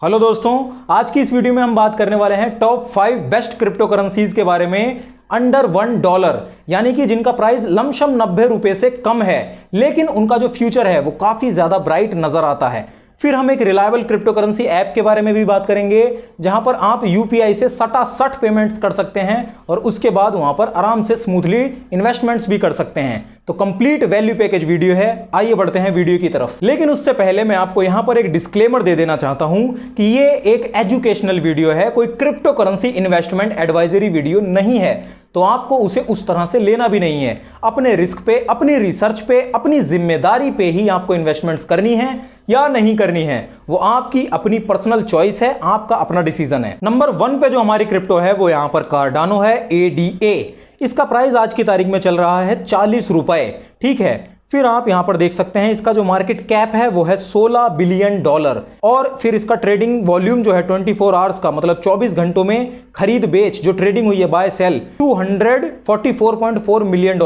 Hello दोस्तों, आज की इस वीडियो में हम बात करने वाले हैं टॉप 5 बेस्ट क्रिप्टो करेंसीज के बारे में अंडर $1, यानी कि जिनका प्राइस लमसम 90 रुपए से कम है, लेकिन उनका जो फ्यूचर है वो काफी ज्यादा ब्राइट नजर आता है। फिर हम एक रिलायबल क्रिप्टो करेंसी ऐप के बारे में भी बात करेंगे, जहां पर आप यूपीआई से सटासट पेमेंट्स कर सकते हैं और उसके बाद वहां पर आराम से स्मूथली इन्वेस्टमेंट्स भी कर सकते हैं। तो कंप्लीट वैल्यू पैकेज वीडियो है, आइए बढ़ते हैं वीडियो की तरफ। लेकिन उससे पहले मैं आपको यहां पर एक डिस्क्लेमर दे देना चाहता हूं कि ये एक एजुकेशनल वीडियो है, कोई crypto currency investment advisory video नहीं है, तो आपको उसे उस तरह से लेना भी नहीं है। अपने रिस्क पे, अपनी रिसर्च पे, अपनी जिम्मेदारी पे ही आपको इन्वेस्टमेंट्स करनी है या नहीं करनी है, वो आपकी अपनी पर्सनल चॉइस है, आपका अपना डिसीजन है। नंबर 1 पे जो हमारी क्रिप्टो है वो यहां पर कार्डानो है, ADA। इसका प्राइस आज की तारीख में चल रहा है 40 रुपए, ठीक है। फिर आप यहां पर देख सकते हैं इसका जो मार्केट कैप है वो है $16 बिलियन, और फिर इसका ट्रेडिंग वॉल्यूम जो है 24 आवर्स का, मतलब 24 घंटों में खरीद बेच जो ट्रेडिंग हुई है, बाय सेल, $244.4 मिलियन,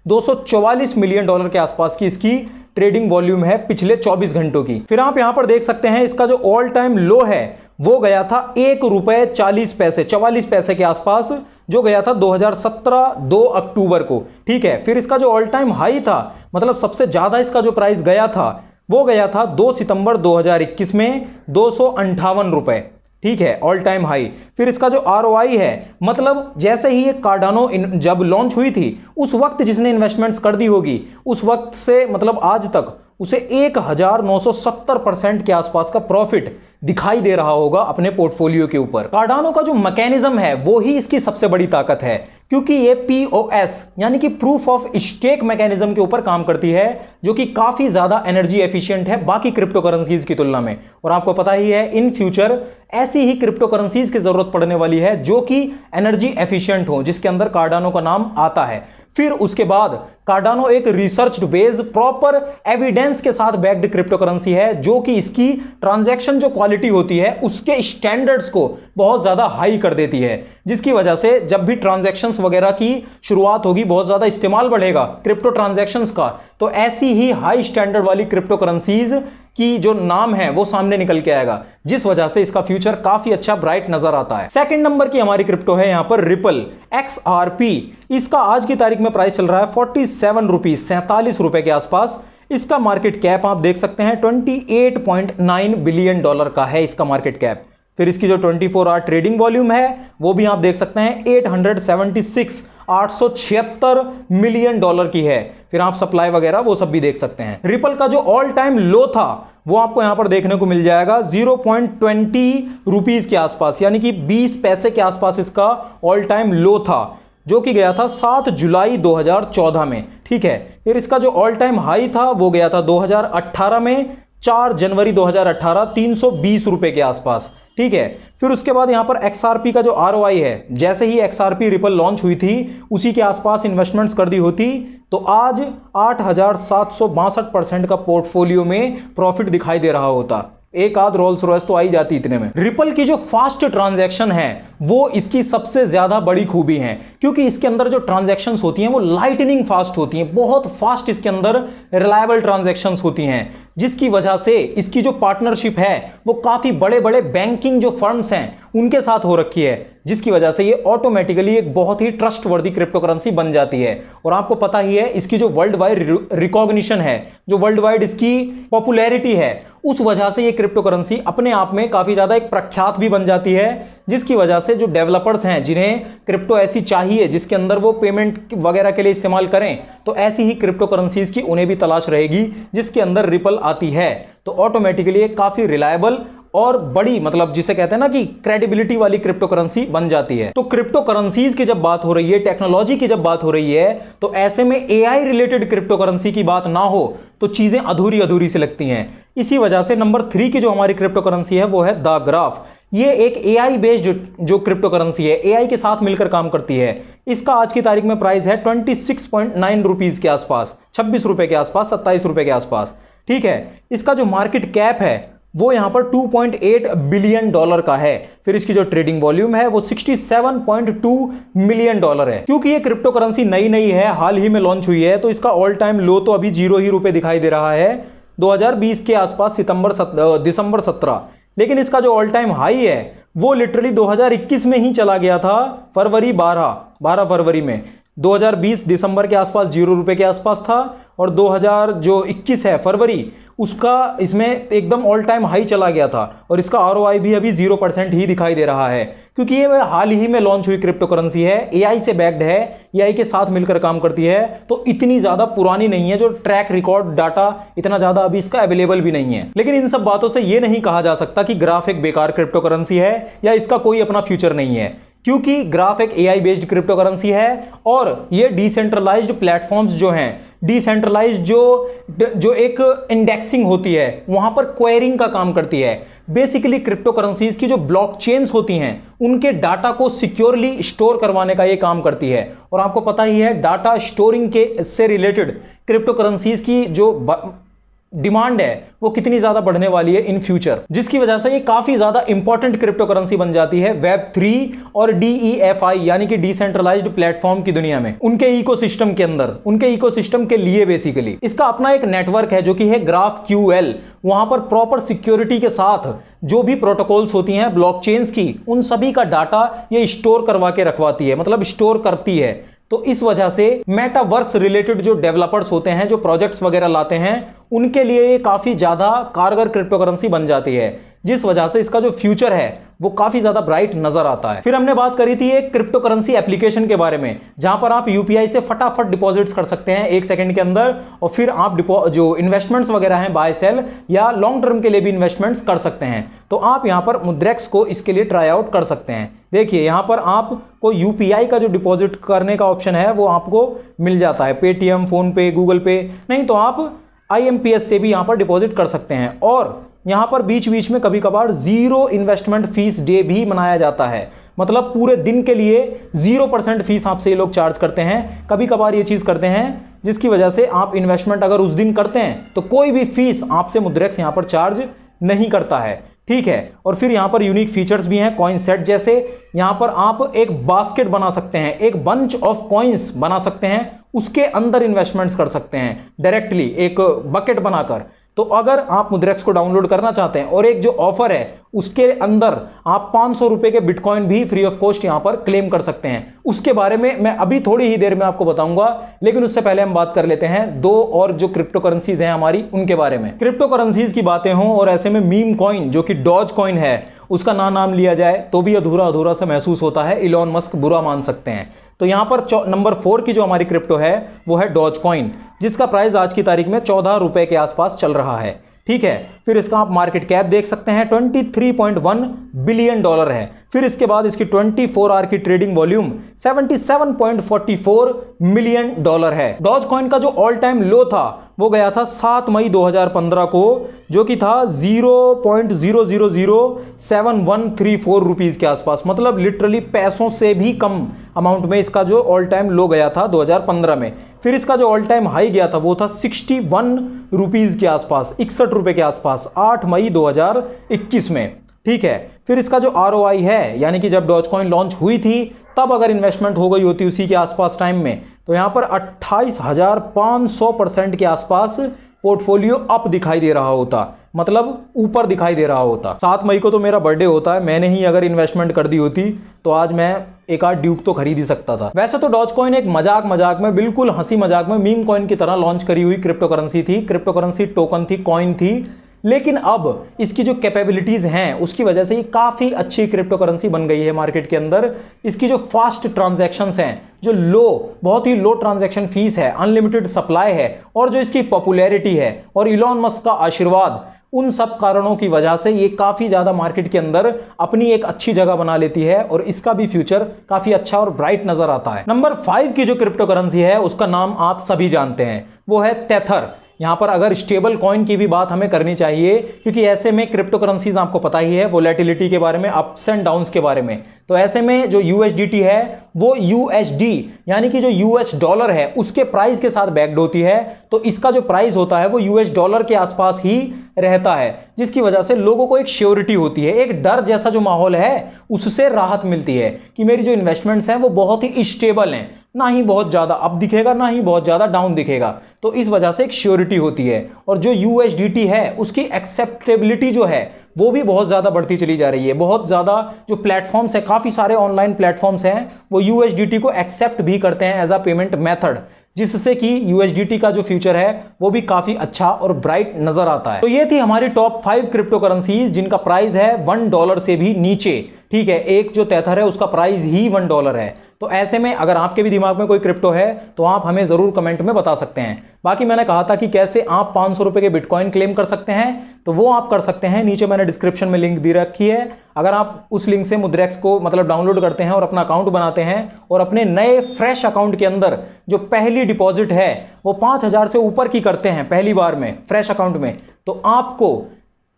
$244 मिलियन के आसपास की इसकी ट्रेडिंग वॉल्यूम है पिछले 24 घंटों की। फिर आप यहां पर देख सकते हैं इसका जो ऑल टाइम लो है वो गया था ₹1.40, 44 पैसे के आसपास, जो गया था 2017 2 अक्टूबर को, ठीक है। फिर इसका जो ऑल टाइम हाई था, मतलब सबसे ज्यादा इसका जो प्राइस गया था वो गया था 2 सितंबर 2021 में ₹258, ठीक है, ऑल टाइम हाई। फिर इसका जो ROI है, मतलब जैसे ही ये कार्डानो जब लॉन्च हुई थी उस वक्त जिसने इन्वेस्टमेंट्स कर दी होगी, उस वक्त से मतलब आज तक उसे 1970% के आसपास का प्रॉफिट दिखाई दे रहा होगा अपने पोर्टफोलियो के ऊपर। कार्डानो का जो मैकेनिज्म है वो ही इसकी सबसे बड़ी ताकत है, क्योंकि ये POS यानी कि प्रूफ ऑफ स्टेक मैकेनिज्म के ऊपर काम करती है, जो कि काफी ज्यादा एनर्जी एफिशिएंट है बाकी क्रिप्टो करेंसीज की तुलना में। और आपको पता ही है इन फ्यूचर ऐसी ही क्रिप्टो करेंसीज की जरूरत पड़ने वाली है जो कि एनर्जी एफिशिएंट हो, जिसके अंदर कार्डानो का नाम आता है। फिर उसके बाद कार्डानो एक रिसर्च बेस्ड प्रॉपर एविडेंस के साथ बैक्ड क्रिप्टो करेंसी है, जो कि इसकी ट्रांजैक्शन जो क्वालिटी होती है उसके स्टैंडर्ड्स को बहुत ज्यादा हाई कर देती है, जिसकी वजह से जब भी ट्रांजैक्शंस वगैरह की शुरुआत होगी, बहुत ज्यादा इस्तेमाल बढ़ेगा क्रिप्टो ट्रांजैक्शंस का, तो ऐसी ही हाई स्टैंडर्ड वाली क्रिप्टो करेंसीज की जो नाम है वो सामने निकल के आएगा, जिस वजह से इसका फ्यूचर काफी अच्छा ब्राइट नजर आता है। सेकंड नंबर की हमारी क्रिप्टो है यहां पर रिपल, XRP। इसका आज की तारीख में प्राइस चल रहा है 47 रुपीज, 47 रुपए के आसपास। इसका मार्केट कैप आप देख सकते हैं $28.9 बिलियन का है इसका मार्केट कैप। फिर इसकी जो 24 आवर ट्रेडिंग वॉल्यूम है वो भी आप देख सकते हैं 876 मिलियन डॉलर की है। फिर आप सप्लाई वगैरह वो सब भी देख सकते हैं। रिपल का जो ऑल टाइम लो था वो आपको यहां पर देखने को मिल जाएगा 0.20 रुपीज के आसपास, यानी कि 20 पैसे के आसपास इसका ऑल टाइम लो था, जो कि गया था 7 जुलाई 2014 में, ठीक है। फिर इसका जो ऑल टाइम हाई था वो गया था 2018 में, 4 जनवरी 2018, 320 रुपए के आसपास, ठीक है। फिर उसके बाद यहां पर XRP का जो ROI है, जैसे ही XRP रिपल लॉन्च हुई थी उसी के आसपास इन्वेस्टमेंट्स कर दी होती तो आज 8762% का पोर्टफोलियो में प्रॉफिट दिखाई दे रहा होता। एक आध रोल्स रॉयस तो आई जाती इतने में। रिपल की जो फास्ट ट्रांजैक्शन है वो इसकी सबसे ज्यादा बड़ी खूबी है, क्योंकि इसके अंदर जो ट्रांजैक्शंस होती हैं वो लाइटनिंग फास्ट होती हैं, बहुत फास्ट इसके अंदर रिलायबल ट्रांजैक्शंस होती हैं, जिसकी वजह से इसकी जो पार्टनरशिप है वो काफी बड़े बड़े बैंकिंग जो फर्म्स हैं उनके साथ हो रखी है, जिसकी वजह से ये ऑटोमेटिकली एक बहुत ही ट्रस्टवर्दी क्रिप्टो करेंसी बन जाती है। और आपको पता ही है इसकी जो वर्ल्ड वाइड रिकॉग्निशन है, जो वर्ल्ड वाइड इसकी पॉपुलैरिटी है, उस वजह से ये क्रिप्टो करेंसी अपने आप में काफी ज्यादा एक प्रख्यात भी बन जाती है, जिसकी वजह से जो डेवलपर्स हैं जिन्हें क्रिप्टो ऐसी चाहिए जिसके अंदर वो पेमेंट वगैरह के लिए इस्तेमाल करें, तो ऐसी ही क्रिप्टो करेंसीज की उन्हें भी तलाश रहेगी जिसके अंदर रिपल आती है। तो ऑटोमेटिकली एक काफी रिलायबल और बड़ी, मतलब जिसे कहते हैं ना कि क्रेडिबिलिटी वाली क्रिप्टो करेंसी बन जाती है। तो क्रिप्टो करेंसीज की जब बात हो रही है, टेक्नोलॉजी की जब बात हो रही है, तो ऐसे में AI रिलेटेड क्रिप्टो करेंसी की बात ना हो तो चीजें अधूरी अधूरी सी लगती हैं। इसी वजह से नंबर 3 की जो हमारी क्रिप्टो करेंसी है वो है द ग्राफ। ये एक AI बेस्ड जो क्रिप्टो करेंसी है, AI के साथ मिलकर काम करती है। इसका आज की तारीख में प्राइस है 26.9 रुपीज के आसपास, 26 रुपए के आसपास, 27 रुपए के आसपास, ठीक है। इसका जो मार्केट कैप है वो यहां पर $2.8 बिलियन का है। फिर इसकी जो ट्रेडिंग वॉल्यूम है वो 67.2 मिलियन है। क्योंकि ये क्रिप्टो करेंसी नई नई है, हाल ही में लॉन्च हुई है, तो इसका ऑल टाइम लो तो अभी 0 ही रुपए दिखाई दे रहा है 2020 के आसपास, दिसंबर 17, लेकिन इसका जो ऑल टाइम हाई है वो लिटरली 2021 में ही चला गया था, फरवरी 12 फरवरी में। 2020 दिसंबर के आसपास 0 रुपए के आसपास था, और 2021 है फरवरी, उसका इसमें एकदम ऑल टाइम हाई चला गया था। और इसका ROI भी अभी 0% ही दिखाई दे रहा है, क्योंकि ये हाल ही में लॉन्च हुई क्रिप्टो करेंसी है, AI से बैक्ड है, AI के साथ मिलकर काम करती है, तो इतनी ज़्यादा पुरानी नहीं है, जो ट्रैक रिकॉर्ड डाटा इतना ज़्यादा अभी इसका अवेलेबल भी नहीं है। लेकिन इन सब बातों से ये नहीं कहा जा सकता कि ग्राफ एक बेकार क्रिप्टो करेंसी है या इसका कोई अपना फ्यूचर नहीं है, क्योंकि ग्राफ एक AI बेस्ड क्रिप्टो करेंसी है, और ये डिसेंट्रलाइज्ड प्लेटफॉर्म्स जो हैं, डिसेंट्रलाइज्ड जो एक इंडेक्सिंग होती है वहां पर क्वेरिंग का काम करती है। बेसिकली क्रिप्टो करेंसीज की जो ब्लॉकचेन्स होती हैं उनके डाटा को सिक्योरली स्टोर करवाने का ये काम करती है। और आपको पता ही है डाटा स्टोरिंग के से रिलेटेड क्रिप्टो करेंसीज की जो डिमांड है वो कितनी ज्यादा बढ़ने वाली है इन फ्यूचर, जिसकी वजह से ये काफी ज्यादा इंपॉर्टेंट क्रिप्टो करेंसी बन जाती है Web3 और DEFI यानी कि डिसेंट्रलाइज्ड प्लेटफॉर्म की दुनिया में, उनके इकोसिस्टम के अंदर, उनके इकोसिस्टम के लिए। बेसिकली इसका अपना एक नेटवर्क है जो कि है GraphQL। वहां पर प्रॉपर सिक्योरिटी के साथ जो भी प्रोटोकॉल्स होती हैं ब्लॉकचेन्स की, उन सभी का डाटा ये स्टोर करवा के रखवाती है, मतलब स्टोर करती है। तो इस वजह से मेटावर्स रिलेटेड जो डेवलपर्स होते हैं, जो प्रोजेक्ट्स वगैरह लाते हैं, उनके लिए ये काफी ज्यादा कारगर क्रिप्टो करेंसी बन जाती है, जिस वजह से इसका जो फ्यूचर है वो काफी ज्यादा ब्राइट नजर आता है। फिर हमने बात करी थी एक क्रिप्टो करेंसी एप्लीकेशन के बारे में, जहां पर आप यूपीआई से फटाफट डिपॉजिट्स कर सकते हैं 1 सेकंड के अंदर, और फिर आप जो इन्वेस्टमेंट्स वगैरह हैं, बाय सेल या लॉन्ग टर्म के लिए भी इन्वेस्टमेंट्स कर सकते हैं। तो आप यहां पर मुद्रेक्स को इसके लिए ट्राई आउट कर सकते हैं। देखिए यहां पर आपको यूपीआई का जो डिपॉजिट करने का ऑप्शन है वो आपको मिल जाता है, पेटीएम, फोन पे, गूगल पे, नहीं तो आप IMPS से भी यहां पर डिपॉजिट कर सकते हैं। और यहां पर बीच बीच में कभी कभार 0 इन्वेस्टमेंट फीस डे भी मनाया जाता है, मतलब पूरे दिन के लिए 0% फीस आपसे ये लोग चार्ज करते हैं। कभी कभार ये चीज करते हैं जिसकी वजह से आप इन्वेस्टमेंट अगर उस दिन करते हैं तो कोई भी फीस आपसे मुद्रेक्स यहां पर चार्ज नहीं करता है, ठीक है। और फिर यहां पर यूनिक फीचर्स भी हैं कॉइन सेट जैसे। यहां पर आप एक बास्केट बना सकते हैं, एक बंच ऑफ कॉइन्स बना सकते हैं, उसके अंदर इन्वेस्टमेंट्स कर सकते हैं डायरेक्टली एक बकेट बनाकर। तो अगर आप मुद्रेक्स को डाउनलोड करना चाहते हैं और एक जो ऑफर है उसके अंदर आप 500 रुपए के बिटकॉइन भी फ्री ऑफ कॉस्ट यहां पर क्लेम कर सकते हैं, उसके बारे में मैं अभी थोड़ी ही देर में आपको बताऊंगा। लेकिन उससे पहले हम बात कर लेते हैं 2 और जो क्रिप्टो करेंसीज हैं हमारी, उनके बारे में। क्रिप्टो करेंसीज की बातें हों और ऐसे में मीम कॉइन जो कि डॉज कॉइन है उसका नाम लिया जाए तो भी अधूरा अधूरा सा महसूस होता है, इलॉन मस्क बुरा मान सकते हैं। तो यहां पर नंबर 4 की जो हमारी क्रिप्टो है वो है डॉज कॉइन, जिसका प्राइस आज की तारीख में 14 रुपए के आसपास चल रहा है, ठीक है। फिर इसका आप मार्केट कैप देख सकते हैं $23.1 बिलियन है। फिर इसके बाद इसकी 24 आवर की ट्रेडिंग वॉल्यूम $77.44 मिलियन है। डॉज कॉइन का जो ऑल टाइम लो था वो गया था 7 मई 2015 को, जो कि था 0.0007134 रुपीज के आसपास, मतलब लिटरली पैसों से भी कम अमाउंट में इसका जो ऑल टाइम लो गया था 2015 में। फिर इसका जो ऑल टाइम हाई गया था वो था 61 रुपीज के आसपास, 61 रुपए के आसपास, 8 मई 2021 में, ठीक है। फिर इसका जो ROI है, यानी कि जब डॉज कॉइन लॉन्च हुई थी तब अगर इन्वेस्टमेंट हो गई होती उसी के आसपास टाइम में, तो यहां पर 28,500% के आसपास पोर्टफोलियो अप दिखाई दे रहा होता, मतलब ऊपर दिखाई दे रहा होता। 7 मई को तो मेरा बर्थडे होता है, मैंने ही अगर इन्वेस्टमेंट कर दी होती तो आज मैं एक आध ड्यूक तो खरीद ही सकता था। वैसे तो डॉज कॉइन एक मजाक में, बिल्कुल हंसी मजाक में मीम कॉइन की तरह लॉन्च करी हुई क्रिप्टो करेंसी थी, क्रिप्टो करेंसी टोकन थी, कॉइन थी। लेकिन अब इसकी जो कैपेबिलिटीज हैं उसकी वजह से ये काफी अच्छी क्रिप्टो करेंसी बन गई है मार्केट के अंदर। इसकी जो फास्ट ट्रांजैक्शंस हैं, जो बहुत ही लो ट्रांजैक्शन फीस है, अनलिमिटेड सप्लाई है, और जो इसकी पॉपुलैरिटी है और इलॉन मस्क का आशीर्वाद, उन सब कारणों की वजह से ये काफी ज्यादा मार्केट के अंदर अपनी एक अच्छी जगह बना लेती है और इसका भी फ्यूचर काफी अच्छा और ब्राइट नजर आता है। नंबर 5 की जो क्रिप्टो करेंसी है उसका नाम आप सभी जानते हैं, वो है टेथर। यहां पर अगर स्टेबल कॉइन की भी बात हमें करनी चाहिए, क्योंकि ऐसे में क्रिप्टो करेंसीज आपको पता ही है वोलेटिलिटी के बारे में, अप्स एंड डाउन्स के बारे में। तो ऐसे में जो USDT है वो USD यानी कि जो US डॉलर है उसके प्राइस के साथ बैक्ड होती है, तो इसका जो प्राइस होता है वो US डॉलर के आसपास ही रहता है, जिसकी वजह से लोगों को एक श्योरिटी होती है, एक डर जैसा जो माहौल है उससे राहत मिलती है कि मेरी जो इन्वेस्टमेंट्स हैं वो बहुत ही स्टेबल हैं, ना ही बहुत ज़्यादा अप दिखेगा ना ही बहुत ज़्यादा डाउन दिखेगा। तो इस वजह से एक श्योरिटी होती है। और जो USDT है उसकी एक्सेप्टेबिलिटी जो है वो भी बहुत ज़्यादा बढ़ती चली जा रही है। बहुत ज़्यादा जो प्लेटफॉर्म्स है, काफ़ी सारे ऑनलाइन प्लेटफॉर्म्स हैं, वो USDT को एक्सेप्ट भी करते हैं एज अ पेमेंट मेथड, जिससे कि USDT का जो फ्यूचर है वो भी काफी अच्छा और ब्राइट नजर आता है। तो ये थी हमारी टॉप 5 क्रिप्टो करेंसीज जिनका प्राइस है $1 से भी नीचे। ठीक है, एक जो टेथर है उसका प्राइस ही $1 है। तो ऐसे में अगर आपके भी दिमाग में कोई क्रिप्टो है तो आप हमें जरूर कमेंट में बता सकते हैं। बाकी मैंने कहा था कि कैसे आप 500 रुपए के बिटकॉइन क्लेम कर सकते हैं, तो वो आप कर सकते हैं। नीचे मैंने डिस्क्रिप्शन में लिंक दे रखी है। अगर आप उस लिंक से मुद्रेक्स को मतलब डाउनलोड करते हैं और अपना अकाउंट बनाते हैं और अपने नए फ्रेश अकाउंट के अंदर जो पहली डिपॉजिट है वो 5000 से ऊपर की करते हैं पहली बार में फ्रेश अकाउंट में, तो आपको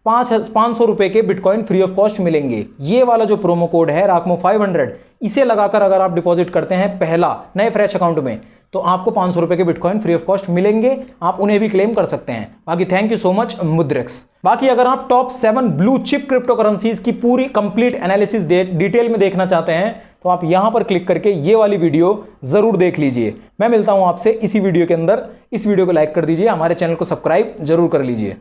500 रुपए के बिटकॉइन फ्री ऑफ कॉस्ट मिलेंगे। ये वाला जो प्रोमो कोड है राकमो 500, इसे लगाकर अगर आप डिपॉजिट करते हैं पहला नए फ्रेश अकाउंट में, तो आपको 500 रुपए के बिटकॉइन फ्री ऑफ कॉस्ट मिलेंगे। आप उन्हें भी क्लेम कर सकते हैं। बाकी थैंक यू सो मच मुद्रेक्स। बाकी अगर आप top 7 blue chip crypto currencies की पूरी कंप्लीट एनालिसिस डिटेल में देखना चाहते हैं तो आप यहां पर क्लिक करके ये वाली वीडियो जरूर देख लीजिए। मैं मिलता हूं आपसे इसी वीडियो के अंदर। इस वीडियो को लाइक कर दीजिए, हमारे चैनल को सब्सक्राइब जरूर कर लीजिए।